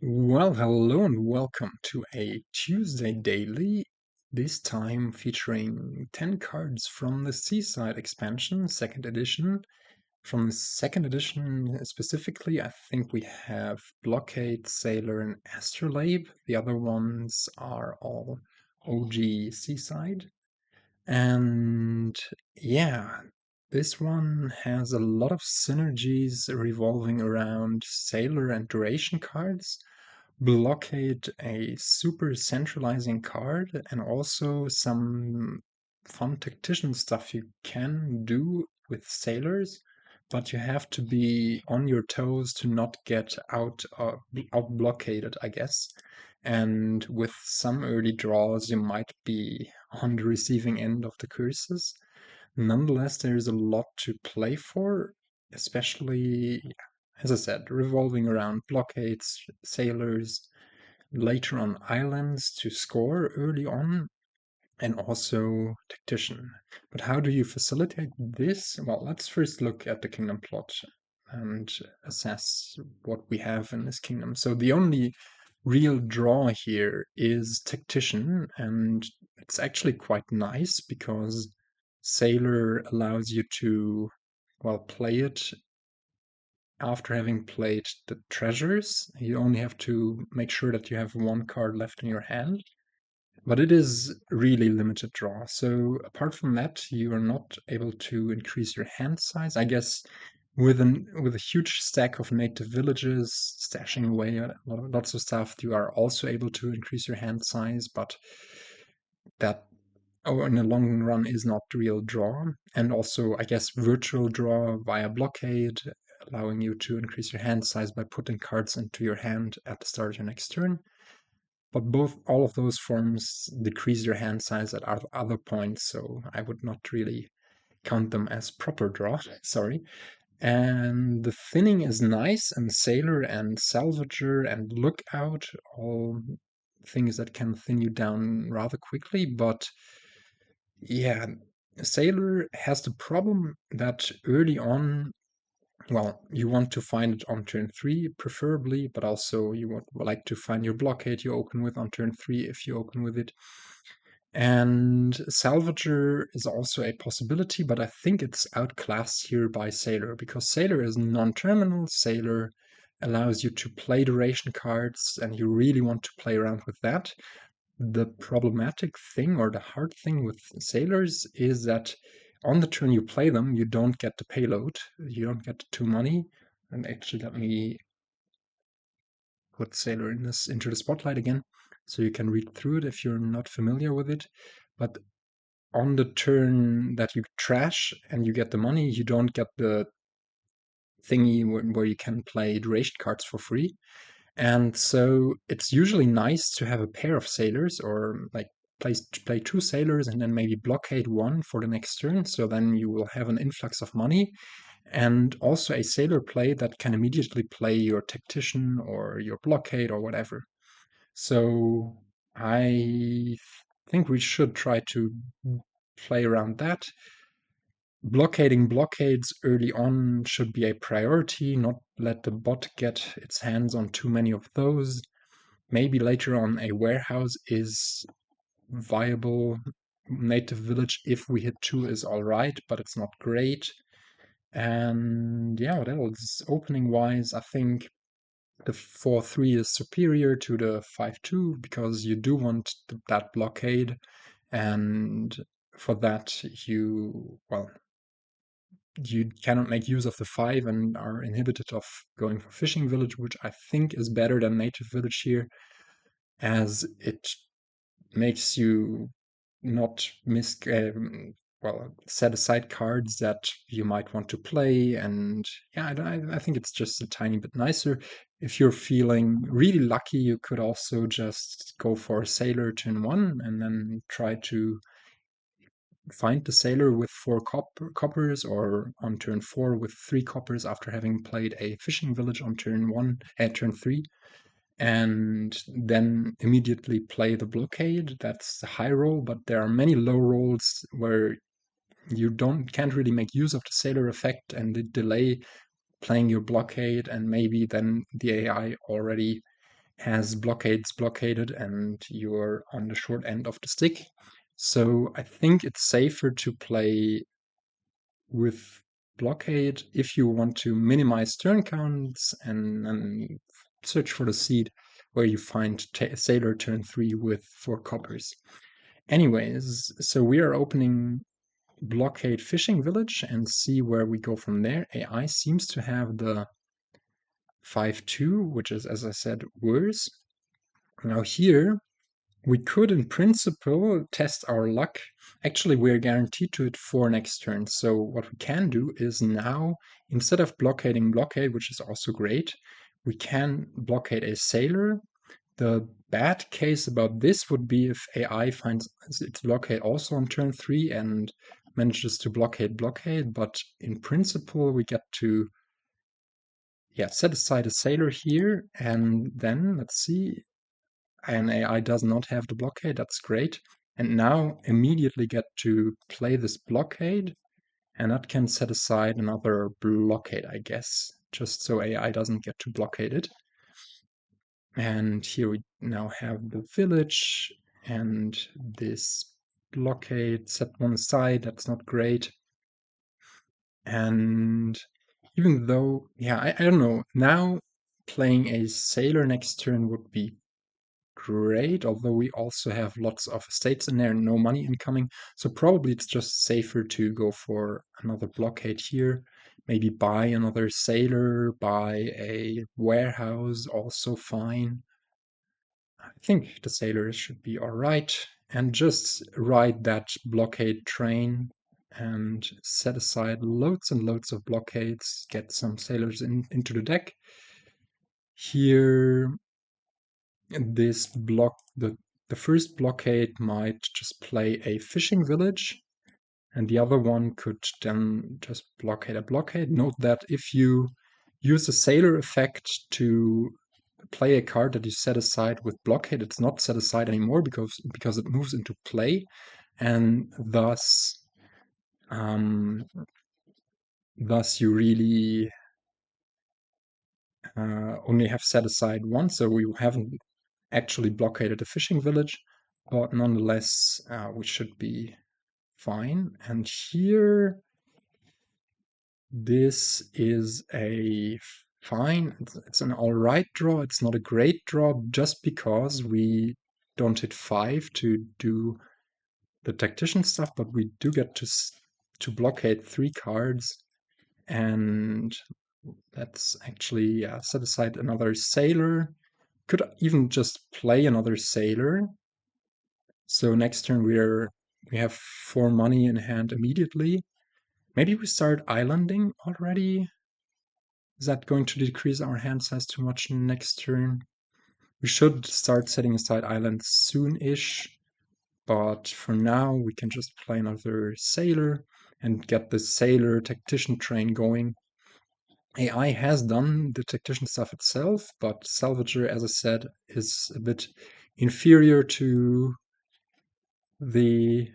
Well, hello and welcome to a Tuesday daily, this time featuring 10 cards from the Seaside expansion, second edition. From the second edition specifically, I think we have Blockade, Sailor, and Astrolabe. The other ones are all OG Seaside. And yeah, this one has a lot of synergies revolving around Sailor and Duration cards. Blockade, a super centralizing card, and also some fun tactician stuff you can do with sailors, but you have to be on your toes to not get out blockaded, I guess. And with some early draws, you might be on the receiving end of the curses. Nonetheless, there is a lot to play for, especially, as I said, revolving around blockades, sailors, later on islands to score early on, and also tactician. But how do you facilitate this? Well, let's first look at the kingdom plot and assess what we have in this kingdom. So the only real draw here is tactician, and it's actually quite nice because sailor allows you to, well, play it after having played the treasures. You only have to make sure that you have one card left in your hand, but it is really limited draw. So apart from that, you are not able to increase your hand size. I guess with a huge stack of native villages, stashing away lots of stuff, you are also able to increase your hand size, but that in the long run is not real draw. And also, I guess, virtual draw via blockade, allowing you to increase your hand size by putting cards into your hand at the start of your next turn. But all of those forms decrease your hand size at other points, so I would not really count them as proper draw. Sorry. And the thinning is nice, and Sailor and Salvager and Lookout, all things that can thin you down rather quickly, but yeah, Sailor has the problem that early on, well, you want to find it on turn 3, preferably, but also you would like to find your blockade you open with on turn 3 if you open with it. And Salvager is also a possibility, but I think it's outclassed here by Sailor, because Sailor is non-terminal. Sailor allows you to play duration cards, and you really want to play around with that. The problematic thing or the hard thing with sailors is that on the turn you play them, you don't get the payload, you don't get the 2 money. And actually, let me put sailor into the spotlight again so you can read through it if you're not familiar with it. But on the turn that you trash and you get the money, you don't get the thingy where you can play duration cards for free. And so it's usually nice to have a pair of sailors, or like play 2 sailors and then maybe blockade 1 for the next turn. So then you will have an influx of money, and also a sailor play that can immediately play your tactician or your blockade or whatever. So I think we should try to play around that. Blockading blockades early on should be a priority, not let the bot get its hands on too many of those. Maybe later on a warehouse is viable. Native village, if we hit 2, is alright, but it's not great. And yeah, what else? Opening wise, I think the 4-3 is superior to the 5-2 because you do want that blockade, and for that well, you cannot make use of the 5 and are inhibited of going for fishing village, which I think is better than native village here, as it makes you not set aside cards that you might want to play. And yeah, I think it's just a tiny bit nicer. If you're feeling really lucky, you could also just go for a sailor turn 1 and then try to find the sailor with 4 coppers, or on turn 4 with 3 coppers after having played a fishing village on turn 3, and then immediately play the blockade. That's the high roll, but there are many low rolls where you can't really make use of the sailor effect and the delay playing your blockade, and maybe then the AI already has Blockades Blockaded and you're on the short end of the stick. So I think it's safer to play with Blockade if you want to minimize turn counts and search for the seed where you find Sailor turn 3 with 4 coppers. Anyways, so we are opening Blockade Fishing Village and see where we go from there. AI seems to have the 5-2, which is, as I said, worse. Now here, we could in principle test our luck. Actually, we're guaranteed to hit 4 next turn. So what we can do is now, instead of blockading Blockade, which is also great, we can blockade a Sailor. The bad case about this would be if AI finds its blockade also on turn 3 and manages to blockade, but in principle we get to set aside a Sailor here, and then, let's see, an AI does not have the blockade, that's great. And now immediately get to play this blockade, and that can set aside another blockade, I guess, just so AI doesn't get to blockade it. And here we now have the village and this blockade, set one aside, that's not great. And even though, I don't know, now playing a Sailor next turn would be great, although we also have lots of estates in there and no money incoming. So probably it's just safer to go for another blockade here. Maybe buy another Sailor, buy a warehouse, also fine. I think the Sailors should be alright. And just ride that blockade train and set aside loads and loads of blockades, get some Sailors into the deck. Here, this the first blockade might just play a fishing village, and the other one could then just blockade a blockade. Note that if you use a Sailor effect to play a card that you set aside with blockade, it's not set aside anymore because it moves into play, and thus you really only have set aside one, so we haven't actually blockaded a fishing village, but nonetheless we should be fine. And here, this is a fine, it's an alright draw, it's not a great draw just because we don't hit 5 to do the Tactician stuff, but we do get to blockade 3 cards, and let's actually set aside another Sailor. Could even just play another Sailor. So next turn we have 4 money in hand immediately. Maybe we start islanding already. Is that going to decrease our hand size too much next turn? We should start setting aside islands soon-ish, but for now we can just play another Sailor and get the Sailor Tactician train going. AI has done the Tactician stuff itself, but Salvager, as I said, is a bit inferior to the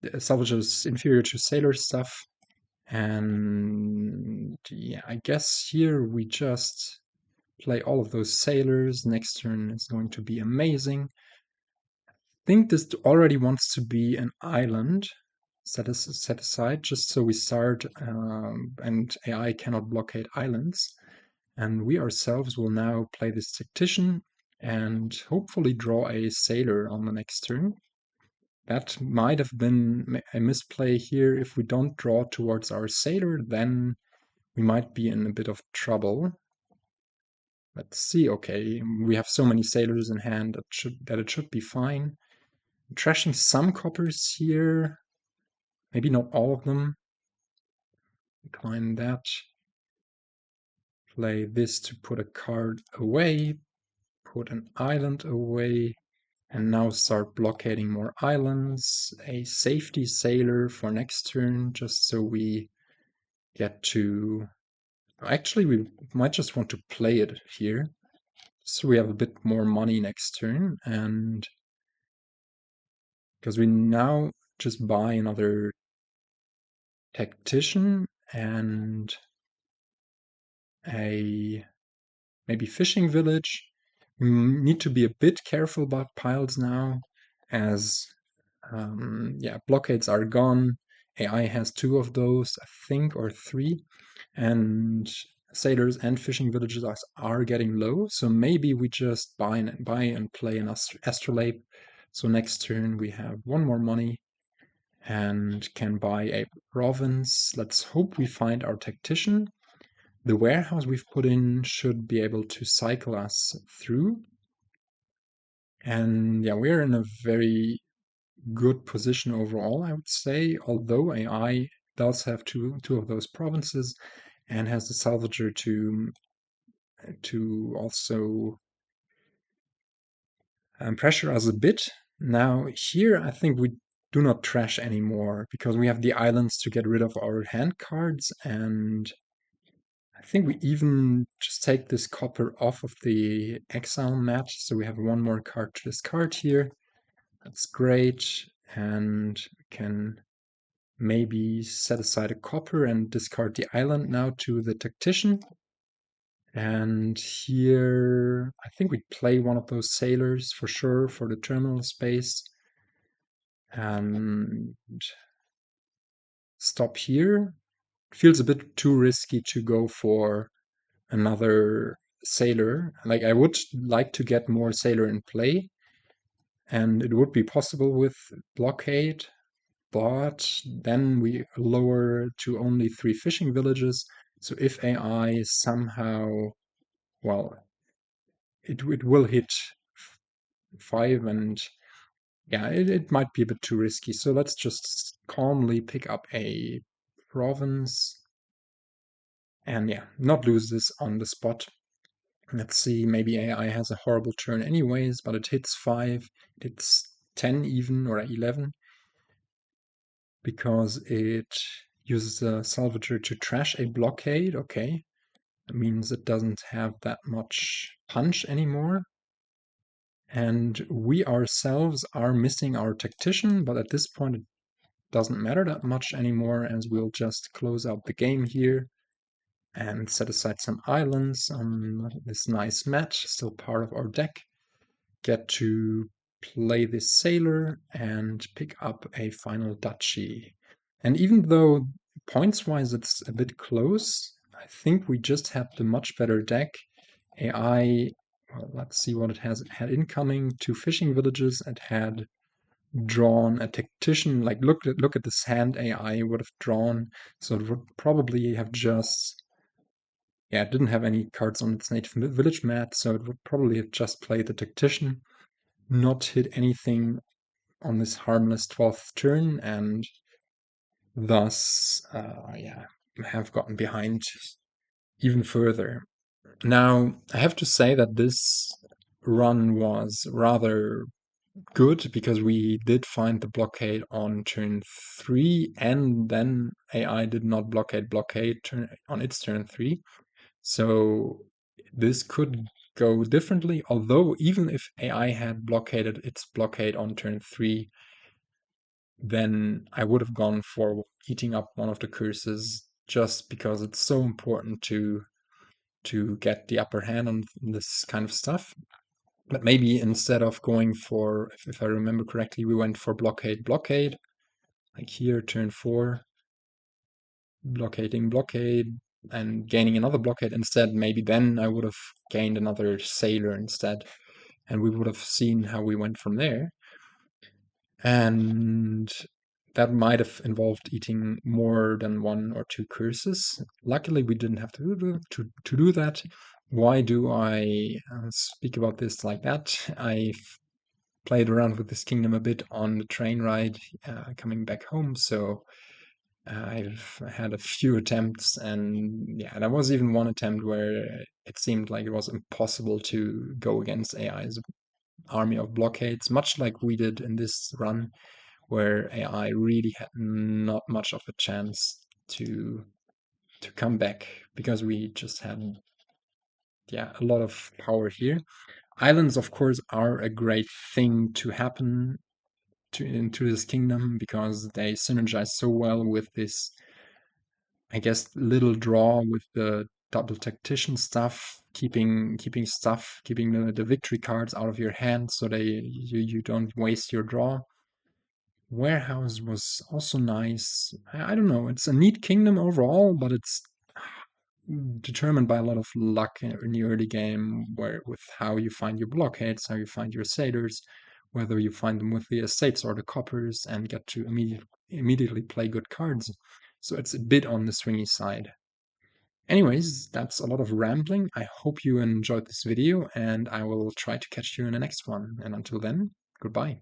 Salvager is inferior to Sailor stuff. And yeah, I guess here we just play all of those Sailors. Next turn is going to be amazing. I think this already wants to be an island set aside, just so we start, and AI cannot blockade islands. And we ourselves will now play this Tactician and hopefully draw a Sailor on the next turn. That might have been a misplay here. If we don't draw towards our Sailor, then we might be in a bit of trouble. Let's see. Okay, we have so many Sailors in hand that it should be fine. I'm trashing some coppers here. Maybe not all of them. Decline that. Play this to put a card away. Put an island away. And now start blockading more islands. A safety Sailor for next turn, just so we get to... Actually, we might just want to play it here, so we have a bit more money next turn, and because we now just buy another Tactician, and a maybe fishing village. We need to be a bit careful about piles now, as yeah, blockades are gone. AI has 2 of those, I think, or 3, and sailors and fishing villages are getting low. So maybe we just buy and play an Astrolabe. So next turn we have 1 more money and can buy a province. Let's hope we find our tactician. The warehouse we've put in should be able to cycle us through. And yeah, we're in a very good position overall, I would say, although AI does have two of those provinces and has the Salvager to also pressure us a bit. Now here I think we do not trash anymore because we have the islands to get rid of our hand cards, and I think we even just take this copper off of the exile mat, so we have 1 more card to discard here. That's great, and we can maybe set aside a copper and discard the island now to the Tactician. And here, I think we'd play one of those sailors for sure for the terminal space. And stop here. Feels a bit too risky to go for another sailor. Like, I would like to get more sailor in play, and it would be possible with blockade, but then we lower to only 3 fishing villages. So if AI somehow, well, it will hit 5, and yeah, it might be a bit too risky. So let's just calmly pick up a province and yeah, not lose this on the spot. Let's see, maybe AI has a horrible turn anyways, but it hits 5, it hits 10 even, or 11, because it uses a Salvager to trash a blockade. Okay, that means it doesn't have that much punch anymore. And we ourselves are missing our Tactician, but at this point it doesn't matter that much anymore, as we'll just close out the game here and set aside some islands on this nice match, still part of our deck. Get to play this sailor and pick up a final duchy. And even though points-wise it's a bit close, I think we just had the much better deck. AI, well, let's see what it has. It had incoming 2 fishing villages. It had drawn a tactician. Like, look at this hand AI would have drawn. So it would probably have just, yeah, it didn't have any cards on its native village mat, so it would probably have just played the tactician, not hit anything on this harmless 12th turn, and thus, yeah, have gotten behind even further. Now, I have to say that this run was rather good because we did find the blockade on turn 3, and then AI did not blockade on its turn 3. So this could go differently, although even if AI had blockaded its blockade on turn 3, then I would have gone for eating up one of the curses, just because it's so important to get the upper hand on this kind of stuff. But maybe instead of going for, if I remember correctly, we went for blockade, like here, turn 4, blockade, and gaining another blockade instead. Maybe then I would have gained another sailor instead, and we would have seen how we went from there. And that might have involved eating more than 1 or 2 curses. Luckily, we didn't have to do that. Why do I speak about this like that? I've played around with this kingdom a bit on the train ride coming back home, so I've had a few attempts, and yeah, there was even one attempt where it seemed like it was impossible to go against AI's army of blockades, much like we did in this run, where AI really had not much of a chance to come back because we just had, yeah, a lot of power here. Islands, of course, are a great thing to happen into this kingdom because they synergize so well with this, I guess, little draw with the double tactician stuff, keeping the victory cards out of your hand so you don't waste your draw. Warehouse was also nice. I don't know, it's a neat kingdom overall, but it's determined by a lot of luck in the early game, where with how you find your blockades, how you find your satyrs, whether you find them with the estates or the coppers and get to immediately play good cards. So it's a bit on the swingy side. Anyways, that's a lot of rambling. I hope you enjoyed this video, and I will try to catch you in the next one. And until then, goodbye.